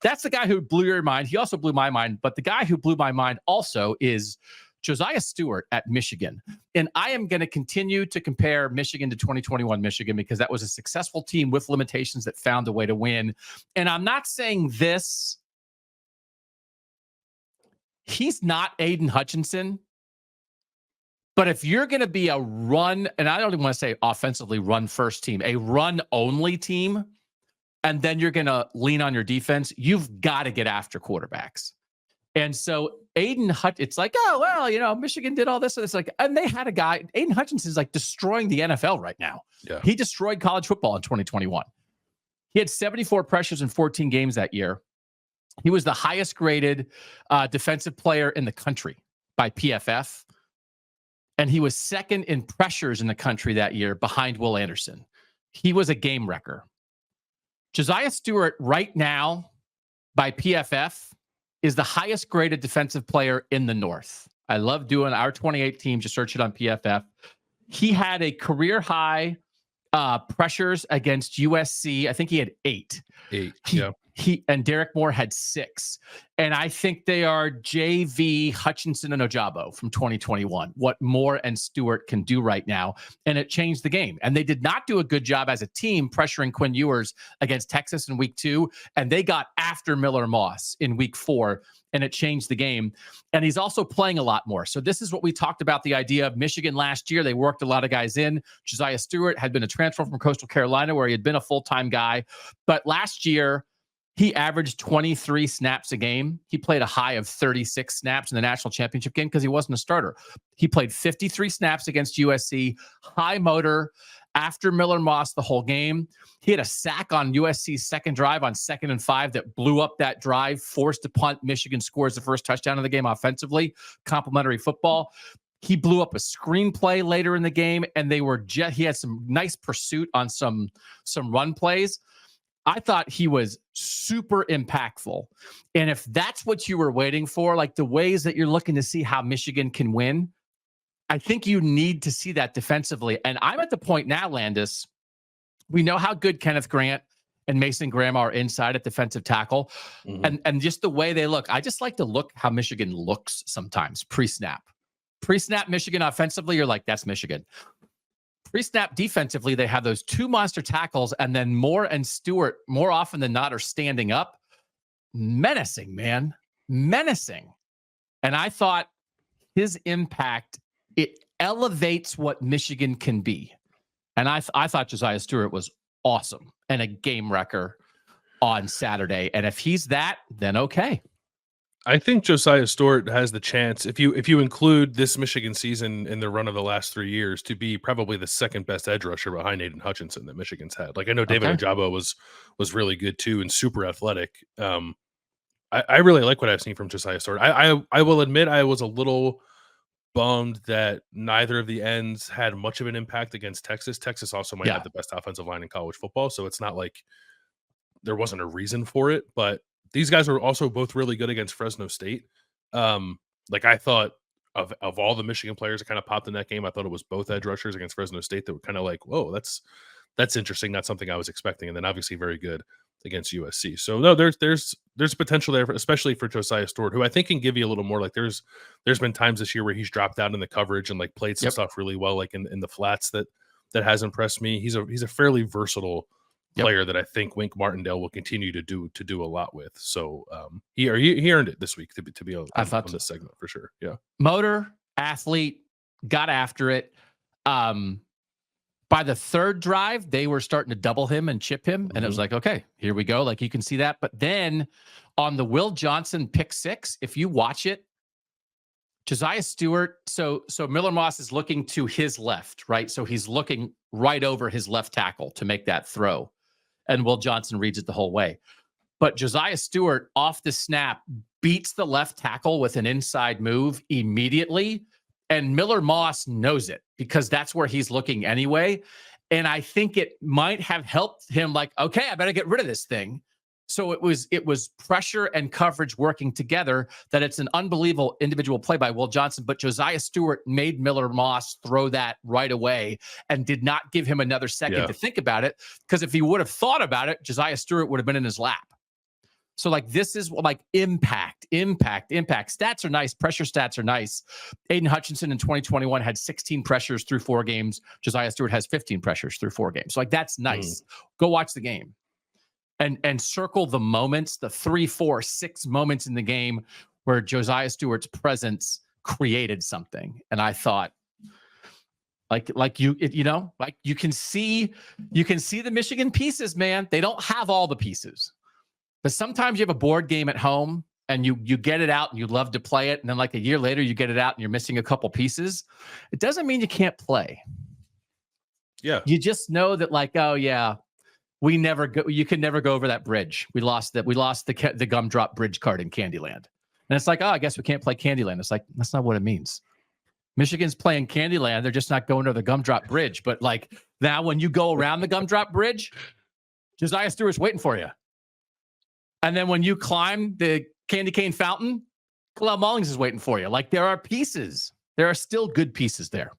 That's the guy who blew your mind. He also blew my mind. But the guy who blew my mind also is Josiah Stewart at Michigan. And I am going to continue to compare Michigan to 2021 Michigan because that was a successful team with limitations that found a way to win. And I'm not saying this. He's not Aidan Hutchinson. But if you're going to be a run, and I don't even want to say offensively run first team, a run only team, and then you're going to lean on your defense, you've got to get after quarterbacks. And so Aidan it's like, oh, well, Michigan did all this. And it's like, and they had a guy, Aidan Hutchinson is like destroying the NFL right now. Yeah. He destroyed college football in 2021. He had 74 pressures in 14 games that year. He was the highest graded defensive player in the country by PFF. And he was second in pressures in the country that year behind Will Anderson. He was a game wrecker. Josiah Stewart right now by PFF is the highest graded defensive player in the North. I love doing our 28 team. Just search it on PFF. He had a career high pressures against USC. I think he had 8. He and Derek Moore had 6. And I think they are JV Hutchinson and Ojabo from 2021, what Moore and Stewart can do right now. And it changed the game. And they did not do a good job as a team pressuring Quinn Ewers against Texas in week 2. And they got after Miller Moss in week 4. And it changed the game. And he's also playing a lot more. So this is what we talked about, the idea of Michigan last year. They worked a lot of guys in. Josiah Stewart had been a transfer from Coastal Carolina where he had been a full-time guy. But last year, he averaged 23 snaps a game. He played a high of 36 snaps in the national championship game because he wasn't a starter. He played 53 snaps against USC, high motor, after Miller Moss the whole game. He had a sack on USC's second drive on 2nd and 5 that blew up that drive, forced a punt. Michigan scores the first touchdown of the game offensively. Complimentary football. He blew up a screenplay later in the game, and he had some nice pursuit on some run plays. I thought he was super impactful. And if that's what you were waiting for, like the ways that you're looking to see how Michigan can win, I think you need to see that defensively. And I'm at the point now, Landis, we know how good Kenneth Grant and Mason Graham are inside at defensive tackle. Mm-hmm. And just the way they look. I just like to look how Michigan looks sometimes pre-snap. Pre-snap Michigan offensively, you're like, that's Michigan. Pre-snap defensively, they have those 2 monster tackles, and then Moore and Stewart, more often than not, are standing up. Menacing, man. Menacing. And I thought his impact, it elevates what Michigan can be. And I thought Josiah Stewart was awesome and a game wrecker on Saturday. And if he's that, then okay. I think Josiah Stewart has the chance, if you include this Michigan season in the run of the last 3 years, to be probably the second best edge rusher behind Aidan Hutchinson that Michigan's had. Like, I know David Ojabo was really good too and super athletic. I really like what I've seen from Josiah Stewart. I will admit I was a little bummed that neither of the ends had much of an impact against Texas. Texas also might have the best offensive line in college football, so it's not like there wasn't a reason for it, but these guys were also both really good against Fresno State. Like, I thought of all the Michigan players that kind of popped in that game, I thought it was both edge rushers against Fresno State that were kind of like, whoa, that's interesting. Not something I was expecting. And then obviously very good against USC. So no, there's potential there, especially for Josiah Stewart, who I think can give you a little more. Like, there's been times this year where he's dropped out in the coverage and like played some stuff really well, like in the flats that has impressed me. He's a fairly versatile player that I think Wink Martindale will continue to do a lot with. So he earned it this week to be on this segment for sure. Yeah. Motor, athlete, got after it. By the 3rd drive, they were starting to double him and chip him. And it was like, okay, here we go. Like, you can see that. But then on the Will Johnson pick 6, if you watch it, Josiah Stewart, so Miller Moss is looking to his left, right? So he's looking right over his left tackle to make that throw. And Will Johnson reads it the whole way. But Josiah Stewart, off the snap, beats the left tackle with an inside move immediately. And Miller Moss knows it because that's where he's looking anyway. And I think it might have helped him, like, okay, I better get rid of this thing. So it was pressure and coverage working together, that it's an unbelievable individual play by Will Johnson. But Josiah Stewart made Miller Moss throw that right away and did not give him another second to think about it. Because if he would have thought about it, Josiah Stewart would have been in his lap. So like this is like impact. Stats are nice. Pressure stats are nice. Aidan Hutchinson in 2021 had 16 pressures through 4 games. Josiah Stewart has 15 pressures through 4 games. So like that's nice. Go watch the game and circle the moments, the 3, 4, 6 moments in the game where Josiah Stewart's presence created something. And I thought, like you can see the Michigan pieces, man. They don't have all the pieces. But sometimes you have a board game at home and you get it out and you love to play it. And then like a year later, you get it out and you're missing a couple pieces. It doesn't mean you can't play. Yeah. You just know that like, oh yeah, you could never go over that bridge. We lost the gumdrop bridge card in Candyland. And it's like, oh, I guess we can't play Candyland. It's like, that's not what it means. Michigan's playing Candyland. They're just not going to the gumdrop bridge. But like now when you go around the gumdrop bridge, Josiah Stewart's waiting for you. And then when you climb the candy cane fountain, Kalel Mullings is waiting for you. Like there are pieces. There are still good pieces there.